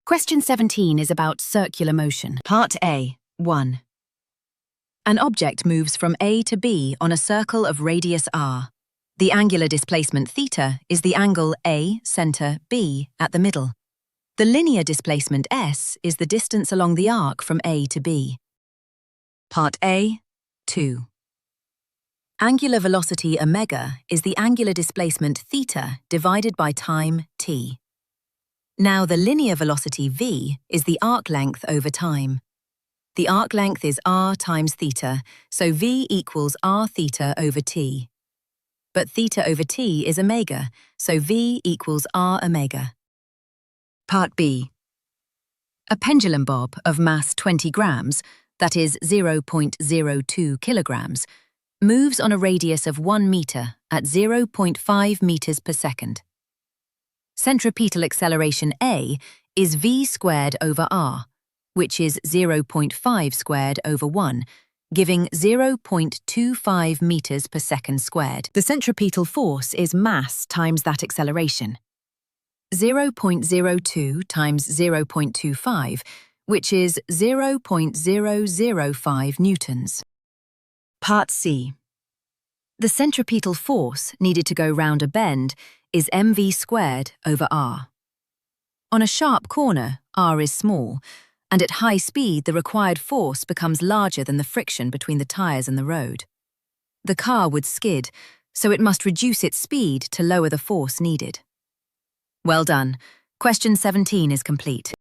Question 17 is about circular motion. Part A, 1. An object moves from A to B on a circle of radius r. The angular displacement θ is the angle A, center, B, at the middle. The linear displacement s is the distance along the arc from A to B. Part A, 2. Angular velocity omega is the angular displacement θ divided by time t. Now the linear velocity v is the arc length over time. The arc length is r times θ, so v equals r θ over t. But θ over t is omega, so v equals r omega. Part B. A pendulum bob of mass 20 grams, that is 0.02 kilograms, moves on a radius of 1 meter at 0.5 meters per second. Centripetal acceleration A is v squared over r, which is 0.5 squared over 1, giving 0.25 meters per second squared. The centripetal force is mass times that acceleration. 0.02 times 0.25, which is 0.005 newtons. Part C. The centripetal force needed to go round a bend is mv squared over r. On a sharp corner, r is small, and at high speed the required force becomes larger than the friction between the tyres and the road. The car would skid, so it must reduce its speed to lower the force needed. Well done. Question 17 is complete.